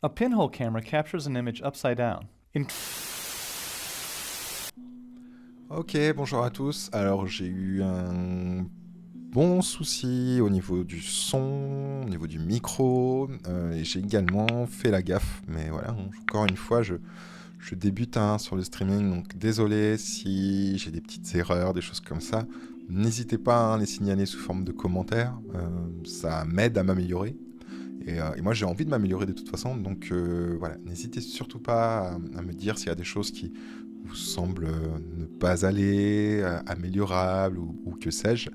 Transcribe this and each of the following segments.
A pinhole camera captures an image upside down. Ok, bonjour à tous. Alors j'ai eu un bon souci au niveau du son, au niveau du micro, et j'ai également fait la gaffe. Mais voilà, encore une fois, je débute sur le streaming, donc désolé si j'ai des petites erreurs, des choses comme ça. N'hésitez pas à les signaler sous forme de commentaires, ça m'aide à m'améliorer. Et moi j'ai envie de m'améliorer de toute façon, donc voilà, n'hésitez surtout pas à me dire s'il y a des choses qui vous semblent ne pas aller, améliorables ou que sais-je.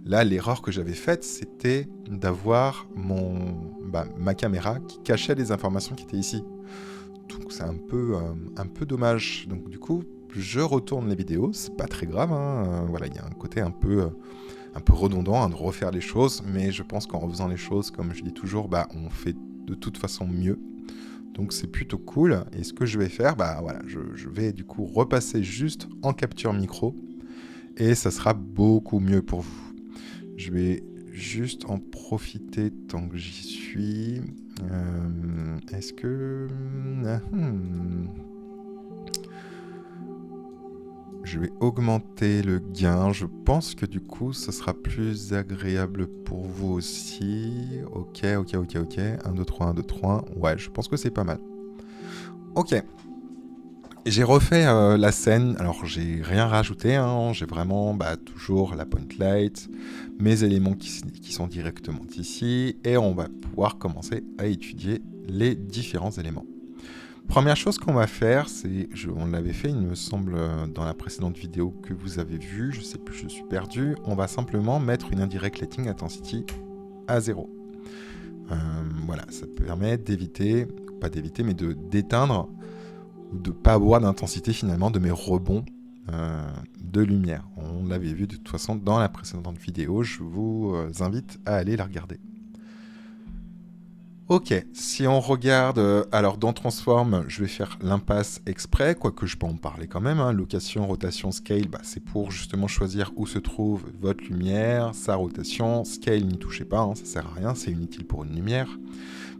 Là, l'erreur que j'avais faite, c'était d'avoir ma caméra qui cachait les informations qui étaient ici. Donc c'est un peu dommage. Donc du coup, je retourne les vidéos, c'est pas très grave, hein. Voilà, il y a un côté un peu redondant de refaire les choses, mais je pense qu'en refaisant les choses, comme je dis toujours, on fait de toute façon mieux. Donc c'est plutôt cool. Et ce que je vais faire, voilà, je vais du coup repasser juste en capture micro, et ça sera beaucoup mieux pour vous. Je vais juste en profiter tant que j'y suis. Est-ce que... Je vais augmenter le gain. Je pense que du coup, ce sera plus agréable pour vous aussi. Ok. 1, 2, 3, 1, 2, 3. Ouais, je pense que c'est pas mal. Ok. J'ai refait la scène. Alors, j'ai rien rajouté, hein. J'ai vraiment toujours la point light, mes éléments qui sont directement ici. Et on va pouvoir commencer à étudier les différents éléments. Première chose qu'on va faire, on l'avait fait, il me semble, dans la précédente vidéo que vous avez vue, je sais plus, je suis perdu. On va simplement mettre une indirect lighting intensity à 0. Voilà, ça permet d'éviter, pas d'éviter, mais d'éteindre ou de ne pas avoir d'intensité finalement de mes rebonds de lumière. On l'avait vu de toute façon dans la précédente vidéo, je vous invite à aller la regarder. Ok, si on regarde, alors dans Transform, je vais faire l'impasse exprès, quoique je peux en parler quand même, hein. Location, rotation, scale, c'est pour justement choisir où se trouve votre lumière, sa rotation, scale, n'y touchez pas, hein, ça sert à rien, c'est inutile pour une lumière.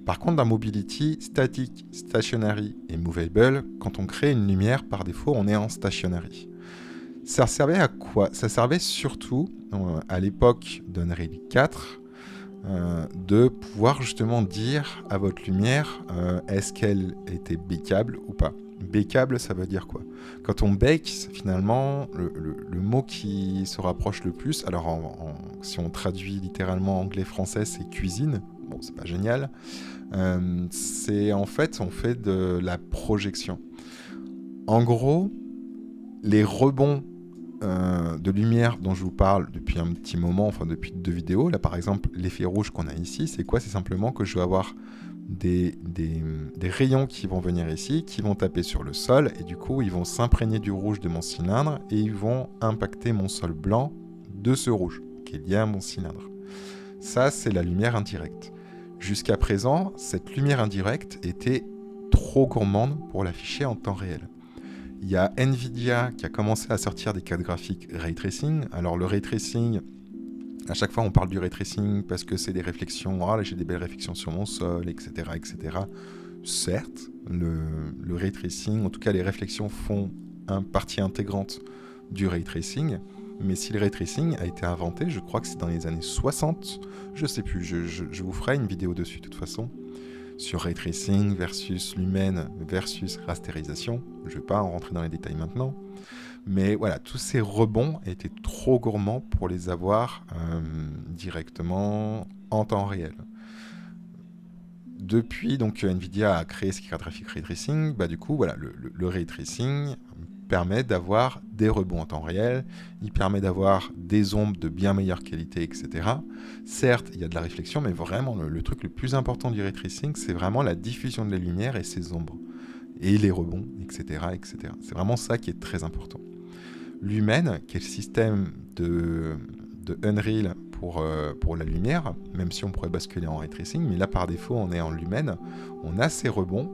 Par contre, dans Mobility, Static, Stationary et Movable, quand on crée une lumière, par défaut, on est en Stationary. Ça servait à quoi? Ça servait surtout, à l'époque d'Unreal 4, de pouvoir justement dire à votre lumière est-ce qu'elle était bakeable ou pas. Bakeable, ça veut dire quoi? Quand on bake, finalement, le mot qui se rapproche le plus, alors si on traduit littéralement anglais-français, c'est cuisine. Bon, c'est pas génial. C'est en fait, on fait de la projection. En gros, les rebonds de lumière dont je vous parle depuis un petit moment, enfin depuis 2 vidéos, là par exemple l'effet rouge qu'on a ici, c'est quoi? C'est simplement que je vais avoir des rayons qui vont venir ici, qui vont taper sur le sol, et du coup ils vont s'imprégner du rouge de mon cylindre, et ils vont impacter mon sol blanc de ce rouge, qui est lié à mon cylindre. Ça, c'est la lumière indirecte. Jusqu'à présent, cette lumière indirecte était trop gourmande pour l'afficher en temps réel. Il y a Nvidia qui a commencé à sortir des cartes graphiques Ray Tracing. Alors le Ray Tracing, à chaque fois on parle du Ray Tracing parce que c'est des réflexions, là j'ai des belles réflexions sur mon sol, etc. Certes, le Ray Tracing, en tout cas les réflexions font partie intégrante du Ray Tracing, mais si le Ray Tracing a été inventé, je crois que c'est dans les années 60, je sais plus, je vous ferai une vidéo dessus de toute façon, sur Ray Tracing versus Lumen versus rasterisation. Je ne vais pas en rentrer dans les détails maintenant. Mais voilà, tous ces rebonds étaient trop gourmands pour les avoir directement en temps réel. Depuis, donc, Nvidia a créé ce carte graphique Ray Tracing. Du coup, voilà, le Ray Tracing permet d'avoir des rebonds en temps réel, il permet d'avoir des ombres de bien meilleure qualité, etc. Certes, il y a de la réflexion, mais vraiment, le truc le plus important du Ray Tracing, c'est vraiment la diffusion de la lumière et ses ombres, et les rebonds, etc. C'est vraiment ça qui est très important. Lumen, qui est le système de Unreal pour la lumière, même si on pourrait basculer en Ray Tracing, mais là, par défaut, on est en Lumen, on a ces rebonds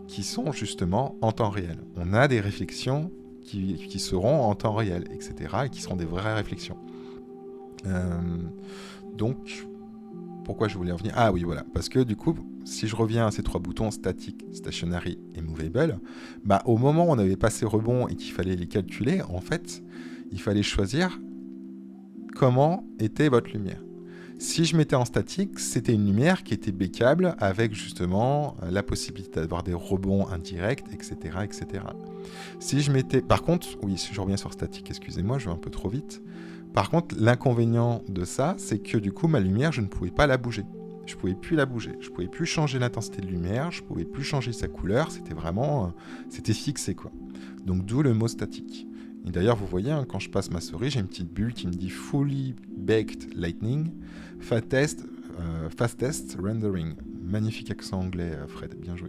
qui sont justement en temps réel. On a des réflexions qui seront en temps réel, etc., et qui seront des vraies réflexions. Donc, pourquoi je voulais en venir? Ah oui, voilà. Parce que du coup, si je reviens à ces 3 boutons, Static, Stationary et Movable, au moment où on avait passé rebond et qu'il fallait les calculer, en fait, il fallait choisir comment était votre lumière. Si je mettais en statique, c'était une lumière qui était bécable avec justement la possibilité d'avoir des rebonds indirects, etc., etc. Si je mettais... Par contre, oui, si je reviens sur statique, excusez-moi, je vais un peu trop vite. Par contre, l'inconvénient de ça, c'est que du coup, ma lumière, je ne pouvais pas la bouger. Je ne pouvais plus la bouger. Je ne pouvais plus changer l'intensité de lumière, je ne pouvais plus changer sa couleur. C'était vraiment... c'était fixé, quoi. Donc, d'où le mot statique. Et d'ailleurs, vous voyez, quand je passe ma souris, j'ai une petite bulle qui me dit Fully Baked Lightning, Fastest Rendering. Magnifique accent anglais, Fred, bien joué.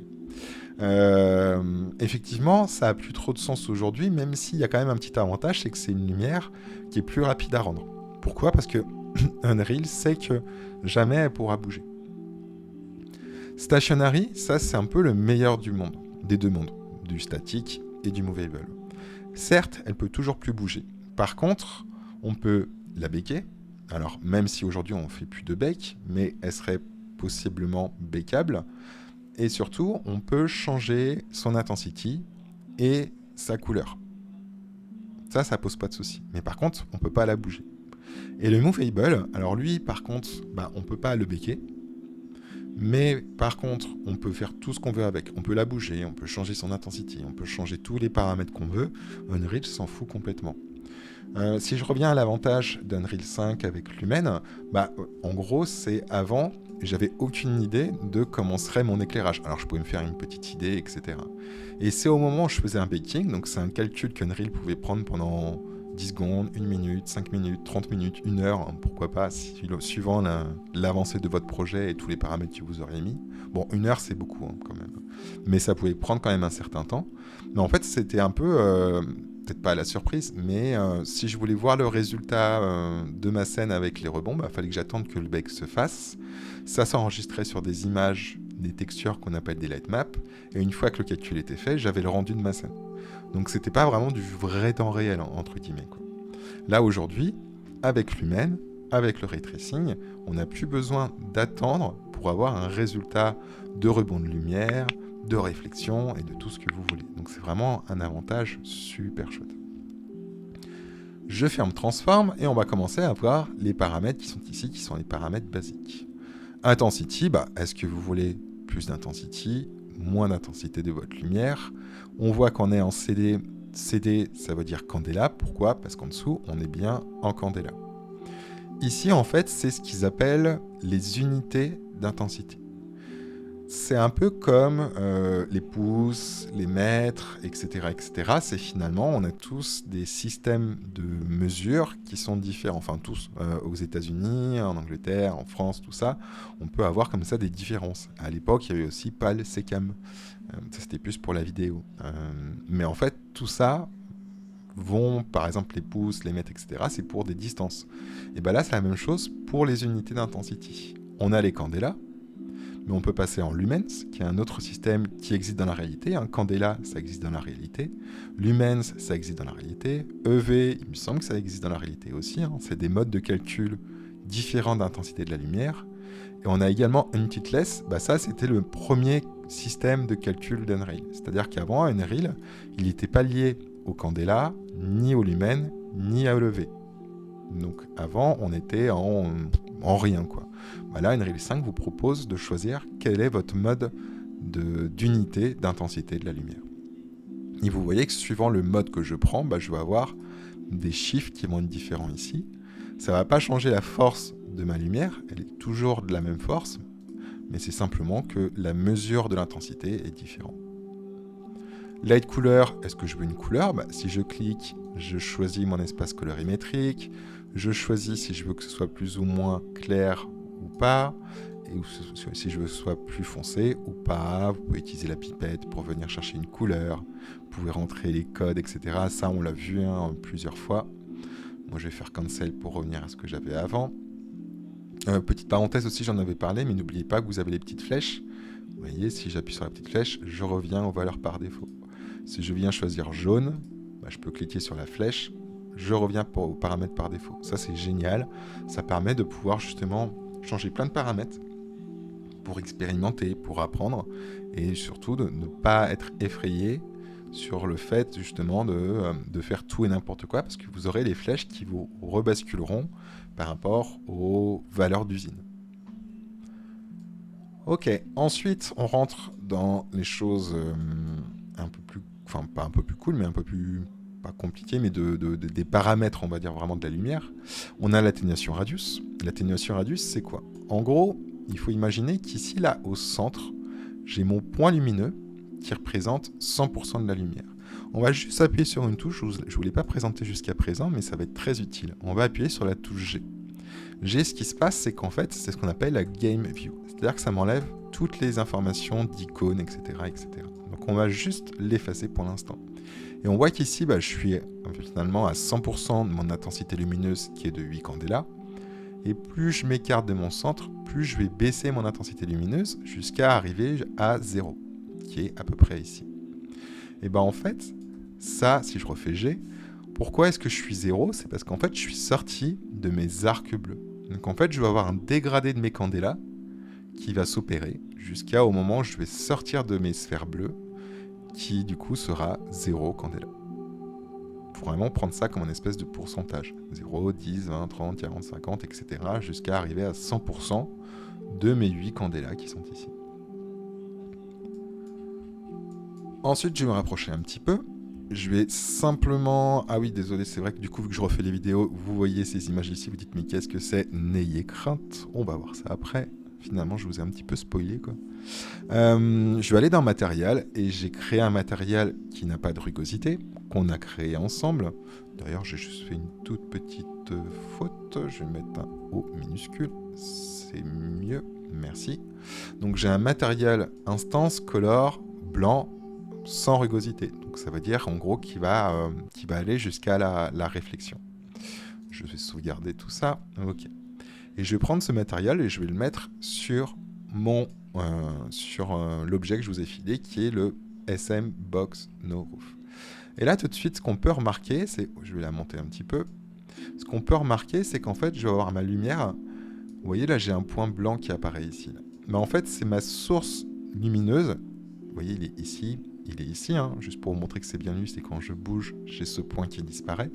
Effectivement, ça a plus trop de sens aujourd'hui, même s'il y a quand même un petit avantage, c'est que c'est une lumière qui est plus rapide à rendre. Pourquoi? Parce que Unreal sait que jamais elle pourra bouger. Stationary, ça c'est un peu le meilleur du monde, des deux mondes, du statique et du movable. Certes, elle peut toujours plus bouger. Par contre, on peut la baker. Alors, même si aujourd'hui on ne fait plus de bake, mais elle serait possiblement bakeable. Et surtout, on peut changer son intensity et sa couleur. Ça pose pas de souci. Mais par contre, on peut pas la bouger. Et le movable, alors lui, par contre, on peut pas le baker. Mais par contre, on peut faire tout ce qu'on veut avec. On peut la bouger, on peut changer son intensity, on peut changer tous les paramètres qu'on veut. Unreal s'en fout complètement. Si je reviens à l'avantage d'Unreal 5 avec Lumen, en gros, c'est avant, j'avais aucune idée de comment serait mon éclairage. Alors, je pouvais me faire une petite idée, etc. Et c'est au moment où je faisais un baking, donc c'est un calcul qu'Unreal pouvait prendre pendant 10 secondes, 1 minute, 5 minutes, 30 minutes, 1 heure, pourquoi pas, suivant l'avancée de votre projet et tous les paramètres que vous auriez mis. Bon, 1 heure, c'est beaucoup quand même. Mais ça pouvait prendre quand même un certain temps. Mais en fait, c'était un peu, peut-être pas à la surprise, mais si je voulais voir le résultat de ma scène avec les rebonds, il fallait que j'attende que le bake se fasse. Ça s'enregistrait sur des images, des textures qu'on appelle des light maps. Et une fois que le calcul était fait, j'avais le rendu de ma scène. Donc c'était pas vraiment du vrai temps réel, entre guillemets, quoi. Là aujourd'hui, avec Lumen, avec le ray tracing, on n'a plus besoin d'attendre pour avoir un résultat de rebond de lumière, de réflexion et de tout ce que vous voulez. Donc c'est vraiment un avantage super chouette. Je ferme Transform et on va commencer à voir les paramètres qui sont ici, qui sont les paramètres basiques. Intensity, est-ce que vous voulez plus d'intensity, moins d'intensité de votre lumière? On voit qu'on est en CD. CD, ça veut dire candela. Pourquoi? Parce qu'en dessous, on est bien en candela. Ici, en fait, c'est ce qu'ils appellent les unités d'intensité. C'est un peu comme les pouces, les mètres, etc., etc. C'est finalement, on a tous des systèmes de mesure qui sont différents. Enfin, tous, aux États-Unis, en Angleterre, en France, tout ça, on peut avoir comme ça des différences. À l'époque, il y avait aussi PAL, SECAM. Ça, c'était plus pour la vidéo. Mais en fait, tout ça vont, par exemple, les pouces, les mètres, etc., c'est pour des distances. Et là, c'est la même chose pour les unités d'intensity. On a les candela, mais on peut passer en lumens, qui est un autre système qui existe dans la réalité. Candela, ça existe dans la réalité. Lumens, ça existe dans la réalité. EV, il me semble que ça existe dans la réalité aussi. C'est des modes de calcul différents d'intensité de la lumière. Et on a également Unitless. Ça, c'était le premier système de calcul d'Unreal. C'est-à-dire qu'avant, Unreal, il n'était pas lié au candela, ni au lumen, ni à l'EV. Donc avant, on était en rien, quoi. Là, Unreal 5 vous propose de choisir quel est votre mode d'unité d'intensité de la lumière. Et vous voyez que suivant le mode que je prends, je vais avoir des chiffres qui vont être différents ici. Ça ne va pas changer la force de ma lumière, elle est toujours de la même force, mais c'est simplement que la mesure de l'intensité est différente. Light couleur, est-ce que je veux une couleur? Si je clique, je choisis mon espace colorimétrique, je choisis si je veux que ce soit plus ou moins clair ou pas, et si je veux que ce soit plus foncé ou pas. Vous pouvez utiliser la pipette pour venir chercher une couleur, vous pouvez rentrer les codes, etc. Ça, on l'a vu plusieurs fois. Moi, je vais faire cancel pour revenir à ce que j'avais avant. Petite parenthèse aussi, j'en avais parlé, mais n'oubliez pas que vous avez les petites flèches. Vous voyez, si j'appuie sur la petite flèche, je reviens aux valeurs par défaut. Si je viens choisir jaune, je peux cliquer sur la flèche, je reviens aux paramètres par défaut. Ça, c'est génial. Ça permet de pouvoir justement changer plein de paramètres pour expérimenter, pour apprendre, et surtout de ne pas être effrayé sur le fait justement de faire tout et n'importe quoi, parce que vous aurez les flèches qui vous rebasculeront par rapport aux valeurs d'usine. Ok, ensuite on rentre dans les choses un peu plus, enfin pas un peu plus cool, mais un peu plus, pas compliqué, mais des paramètres, on va dire vraiment de la lumière. On a l'atténuation radius. L'atténuation radius, c'est quoi? En gros, il faut imaginer qu'ici, là, au centre, j'ai mon point lumineux qui représente 100% de la lumière. On va juste appuyer sur une touche, je ne vous l'ai pas présenté jusqu'à présent, mais ça va être très utile. On va appuyer sur la touche G. G, ce qui se passe, c'est qu'en fait, c'est ce qu'on appelle la Game View. C'est-à-dire que ça m'enlève toutes les informations d'icônes, etc., etc. Donc on va juste l'effacer pour l'instant. Et on voit qu'ici, je suis finalement à 100% de mon intensité lumineuse qui est de 8 candela. Et plus je m'écarte de mon centre, plus je vais baisser mon intensité lumineuse jusqu'à arriver à 0, qui est à peu près ici. Et en fait, ça, si je refais G, pourquoi est-ce que je suis 0? C'est parce qu'en fait, je suis sorti de mes arcs bleus. Donc en fait, je vais avoir un dégradé de mes candela qui va s'opérer jusqu'au moment où je vais sortir de mes sphères bleues, qui du coup sera 0 candela. Il faut vraiment prendre ça comme une espèce de pourcentage. 0, 10, 20, 30, 40, 50, etc. jusqu'à arriver à 100% de mes 8 candela qui sont ici. Ensuite, je vais me rapprocher un petit peu. Je vais simplement... Ah oui, désolé, c'est vrai que du coup, vu que je refais les vidéos, vous voyez ces images ici, vous dites, mais qu'est-ce que c'est? N'ayez crainte, on va voir ça après. Finalement, je vous ai un petit peu spoilé, quoi. Je vais aller dans matériel, et j'ai créé un matériel qui n'a pas de rugosité, qu'on a créé ensemble. D'ailleurs, j'ai juste fait une toute petite faute. Je vais mettre un O minuscule, c'est mieux, merci. Donc j'ai un matériel instance color blanc sans rugosité. Donc ça veut dire en gros qu'il va aller jusqu'à la réflexion. Je vais sauvegarder tout ça. Ok. Et je vais prendre ce matériel et je vais le mettre sur l'objet que je vous ai filé, qui est le SM Box No Roof. Et là, tout de suite, ce qu'on peut remarquer, c'est... Je vais la monter un petit peu. Ce qu'on peut remarquer, c'est qu'en fait, je vais avoir ma lumière. Vous voyez, là, j'ai un point blanc qui apparaît ici. Là. Mais en fait, c'est ma source lumineuse. Vous voyez, il est ici, juste pour vous montrer que c'est bien lu, c'est quand je bouge, j'ai ce point qui disparaît.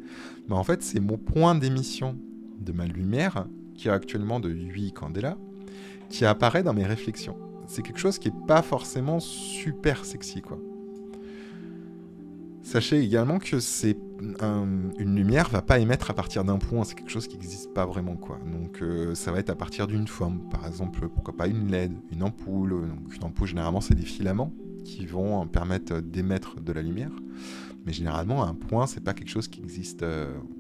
Mais en fait, c'est mon point d'émission de ma lumière, qui est actuellement de 8 candela, qui apparaît dans mes réflexions. C'est quelque chose qui n'est pas forcément super sexy, quoi. Sachez également que une lumière ne va pas émettre à partir d'un point, c'est quelque chose qui n'existe pas vraiment, quoi. Donc ça va être à partir d'une forme, par exemple, pourquoi pas une LED, une ampoule. Donc une ampoule, généralement, c'est des filaments qui vont permettre d'émettre de la lumière. Mais généralement, un point, c'est pas quelque chose qui existe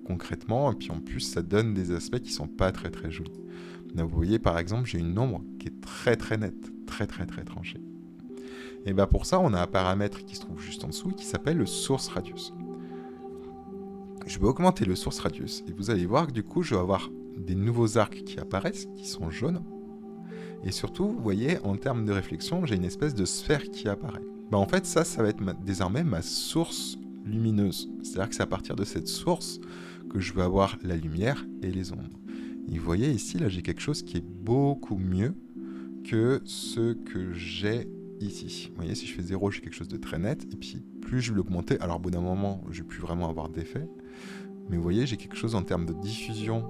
concrètement, et puis en plus, ça donne des aspects qui sont pas très très jolis. Là, vous voyez, par exemple, j'ai une ombre qui est très très nette, très très très tranchée. Et pour ça, on a un paramètre qui se trouve juste en dessous, qui s'appelle le source radius. Je vais augmenter le source radius, et vous allez voir que du coup, je vais avoir des nouveaux arcs qui apparaissent, qui sont jaunes. Et surtout, vous voyez, en termes de réflexion, j'ai une espèce de sphère qui apparaît. En fait, ça va être désormais ma source lumineuse. C'est-à-dire que c'est à partir de cette source que je vais avoir la lumière et les ombres. Et vous voyez ici, là, j'ai quelque chose qui est beaucoup mieux que ce que j'ai ici. Vous voyez, si je fais 0, j'ai quelque chose de très net. Et puis, plus je vais l'augmenter, alors au bout d'un moment, je ne vais plus vraiment avoir d'effet. Mais vous voyez, j'ai quelque chose en termes de diffusion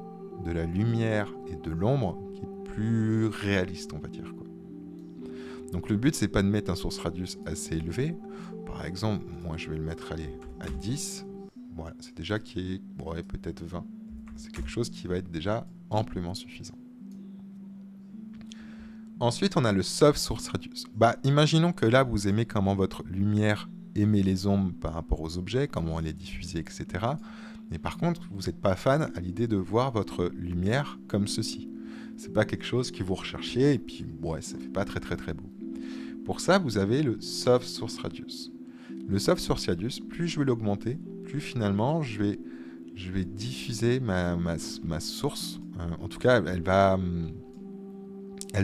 de la lumière et de l'ombre qui est plus réaliste, on va dire, quoi. Donc le but, c'est pas de mettre un source radius assez élevé. Par exemple, moi je vais le mettre à 10. Voilà, c'est déjà qui est peut-être 20. C'est quelque chose qui va être déjà amplement suffisant. Ensuite, on a le soft source radius. Imaginons que là, vous aimez comment votre lumière émet les ombres par rapport aux objets, comment elle est diffusée, etc. Mais par contre, vous n'êtes pas fan à l'idée de voir votre lumière comme ceci. C'est pas quelque chose que vous recherchiez et puis ça fait pas très très très beau. Pour ça, vous avez le soft source radius. Le soft source radius, plus je vais l'augmenter, plus finalement je vais diffuser ma source. En tout cas, elle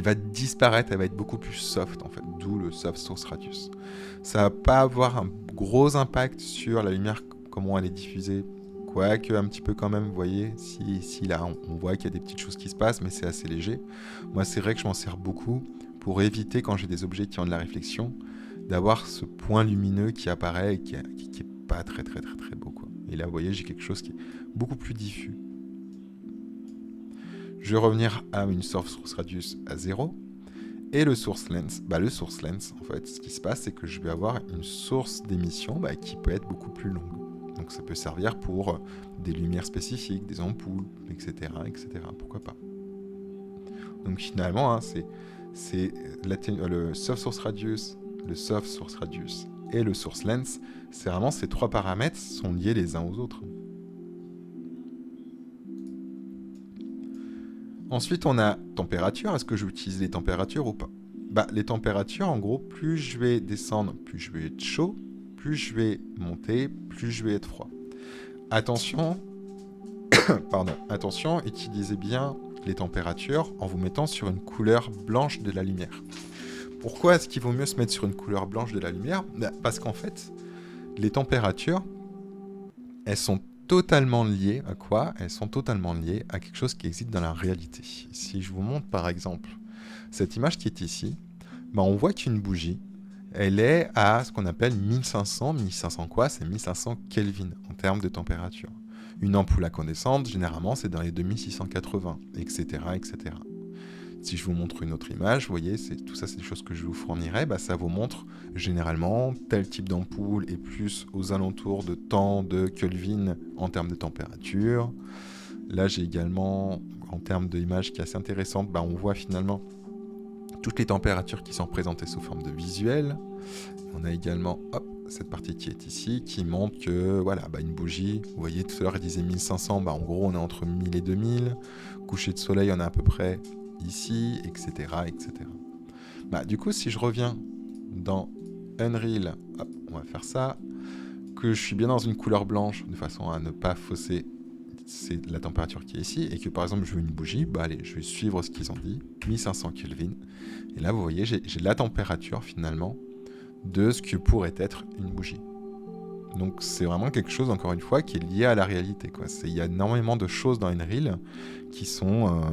va disparaître, elle va être beaucoup plus soft en fait, d'où le soft source radius. Ça va pas avoir un gros impact sur la lumière, comment elle est diffusée quoique un petit peu quand même, vous voyez, si là on voit qu'il y a des petites choses qui se passent, mais c'est assez léger. Moi c'est vrai que je m'en sers beaucoup pour éviter, quand j'ai des objets qui ont de la réflexion, d'avoir ce point lumineux qui apparaît et qui est pas très beau, quoi. Et là vous voyez, j'ai quelque chose qui est beaucoup plus diffus. Je vais revenir à une source radius à 0. Et le source lens, le source lens, en fait, ce qui se passe, c'est que je vais avoir une source d'émission qui peut être beaucoup plus longue. Donc ça peut servir pour des lumières spécifiques, des ampoules, etc. Pourquoi pas. Donc finalement, hein, c'est le soft source radius, le soft source radius et le source lens. C'est vraiment ces trois paramètres sont liés les uns aux autres. Ensuite, on a température. Est-ce que je vais utiliser les températures ou pas? Les températures, en gros, plus je vais descendre, plus je vais être chaud, plus je vais monter, plus je vais être froid. Attention, attention, utilisez bien les températures en vous mettant sur une couleur blanche de la lumière. Pourquoi est-ce qu'il vaut mieux se mettre sur une couleur blanche de la lumière? Parce qu'en fait, les températures, elles sont totalement liées à quoi? Elles sont totalement liées à quelque chose qui existe dans la réalité. Si je vous montre par exemple cette image qui est ici, on voit qu'une bougie, elle est à ce qu'on appelle 1500. 1500 quoi? C'est 1500 Kelvin en termes de température. Une ampoule incandescente, généralement, c'est dans les 2680, etc., etc. Si je vous montre une autre image, vous voyez, tout ça, c'est des choses que je vous fournirai. Ça vous montre généralement tel type d'ampoule et plus aux alentours de tant de Kelvin en termes de température. Là, j'ai également, en termes d'image qui est assez intéressante, on voit finalement toutes les températures qui sont représentées sous forme de visuel. On a également cette partie qui est ici, qui montre que une bougie, vous voyez tout à l'heure elle disait 1500, en gros on est entre 1000 et 2000. Coucher de soleil on est à peu près ici, etc. Du coup, si je reviens dans Unreal, on va faire ça, que je suis bien dans une couleur blanche, de façon à ne pas fausser la température qui est ici, et que par exemple je veux une bougie, allez, je vais suivre ce qu'ils ont dit, 1500 Kelvin, et là vous voyez, j'ai la température finalement de ce que pourrait être une bougie. Donc c'est vraiment quelque chose, encore une fois, qui est lié à la réalité, quoi. Il y a énormément de choses dans Unreal qui sont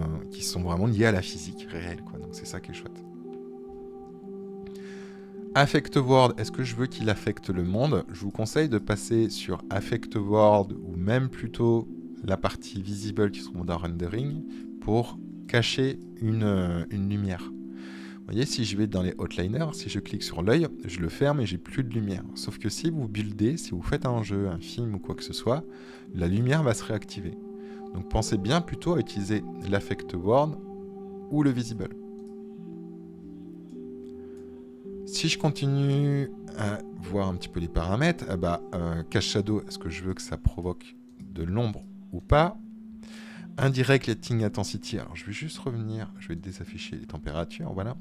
vraiment liées à la physique réelle, quoi. Donc c'est ça qui est chouette. Affect World, est-ce que je veux qu'il affecte le monde? Je vous conseille de passer sur Affect World, ou même plutôt la partie visible qui se trouve dans Rendering, pour cacher une lumière. Vous voyez, si je vais dans les outliners, si je clique sur l'œil, je le ferme et j'ai plus de lumière. Sauf que si vous buildez, si vous faites un jeu, un film ou quoi que ce soit, la lumière va se réactiver. Donc pensez bien plutôt à utiliser l'Affect World ou le Visible. Si je continue à voir un petit peu les paramètres, Cache Shadow, est-ce que je veux que ça provoque de l'ombre ou pas? Indirect Lighting Intensity, alors je vais juste revenir, je vais désafficher les températures, voilà.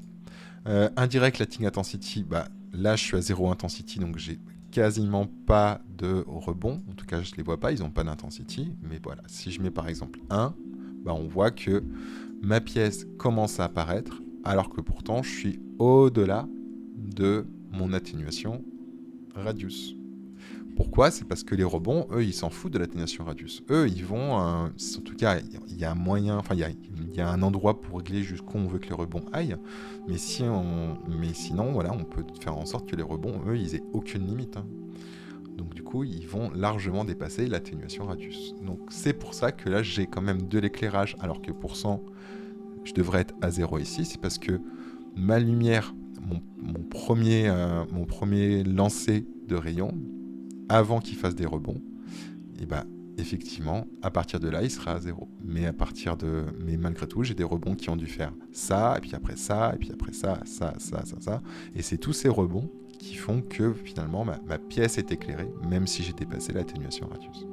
Indirect Lighting Intensity, là je suis à 0 intensity, donc j'ai quasiment pas de rebond, en tout cas je les vois pas, ils n'ont pas d'intensity, mais voilà, si je mets par exemple 1, on voit que ma pièce commence à apparaître, alors que pourtant je suis au-delà de mon atténuation radius. Pourquoi? C'est parce que les rebonds, eux, ils s'en foutent de l'atténuation radius. Eux, ils vont... en tout cas, il y a un moyen... Enfin, il y a un endroit pour régler jusqu'où on veut que les rebonds aillent. Mais sinon, voilà, on peut faire en sorte que les rebonds, eux, ils aient aucune limite. Donc, du coup, ils vont largement dépasser l'atténuation radius. Donc, c'est pour ça que là, j'ai quand même de l'éclairage, alors que pour 100, je devrais être à 0 ici. C'est parce que ma lumière, mon premier lancer de rayons, avant qu'il fasse des rebonds, et effectivement, à partir de là, il sera à 0. Mais malgré tout, j'ai des rebonds qui ont dû faire ça, et puis après ça, et puis après ça. Et c'est tous ces rebonds qui font que finalement, ma pièce est éclairée, même si j'ai dépassé l'atténuation radius.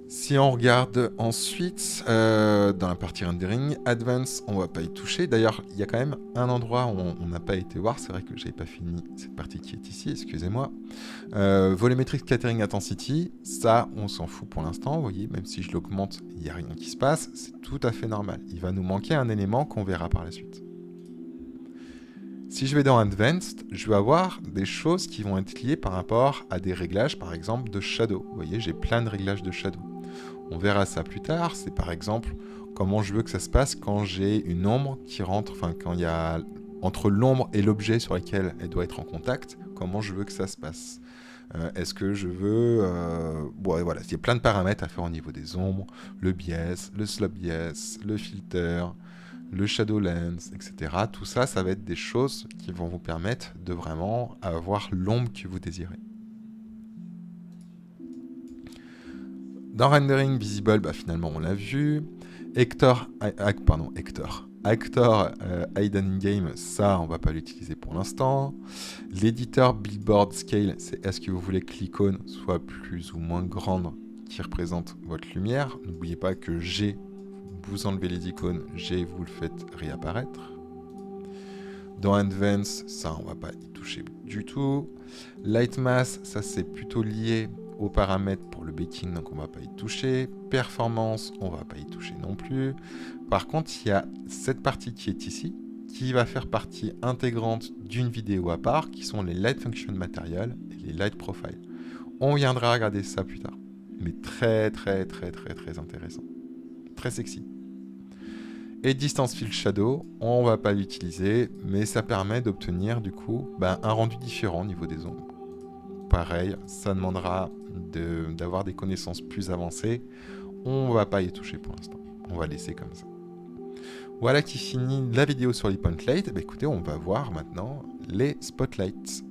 Si on regarde ensuite dans la partie rendering, Advance, on ne va pas y toucher. D'ailleurs, il y a quand même un endroit où on n'a pas été voir. C'est vrai que je n'avais pas fini cette partie qui est ici, excusez-moi. Volumetric Scattering Intensity, ça, on s'en fout pour l'instant. Vous voyez, même si je l'augmente, il n'y a rien qui se passe. C'est tout à fait normal. Il va nous manquer un élément qu'on verra par la suite. Si je vais dans Advanced, je vais avoir des choses qui vont être liées par rapport à des réglages, par exemple, de shadow. Vous voyez, j'ai plein de réglages de shadow. On verra ça plus tard. C'est par exemple comment je veux que ça se passe quand j'ai une ombre qui rentre, enfin quand il y a entre l'ombre et l'objet sur lequel elle doit être en contact, comment je veux que ça se passe. Est-ce que je veux... bon, voilà, il y a plein de paramètres à faire au niveau des ombres, le bias, le slope bias, le filter, le shadow lens, etc. Tout ça, ça va être des choses qui vont vous permettre de vraiment avoir l'ombre que vous désirez. Dans Rendering Visible, bah, finalement, on l'a vu. Actor Hidden in Game, ça, on va pas l'utiliser pour l'instant. L'éditeur Billboard Scale, c'est est-ce que vous voulez que l'icône soit plus ou moins grande qui représente votre lumière. N'oubliez pas que G, vous enlevez les icônes, G, vous le faites réapparaître. Dans Advance, ça, on va pas y toucher du tout. Light Mass, ça, c'est plutôt lié aux paramètres pour le baking, donc on va pas y toucher. Performance, on va pas y toucher non plus. Par contre, il y a cette partie qui est ici, qui va faire partie intégrante d'une vidéo à part, qui sont les Light Function Material et les Light Profile. On viendra regarder ça plus tard. Mais très intéressant. Très sexy. Et Distance Field Shadow, on va pas l'utiliser, mais ça permet d'obtenir du coup un rendu différent au niveau des ombres. Pareil, ça demandera d'avoir des connaissances plus avancées. On va pas y toucher pour l'instant. On va laisser comme ça. Voilà qui finit la vidéo sur les point lights. Écoutez, on va voir maintenant les spotlights.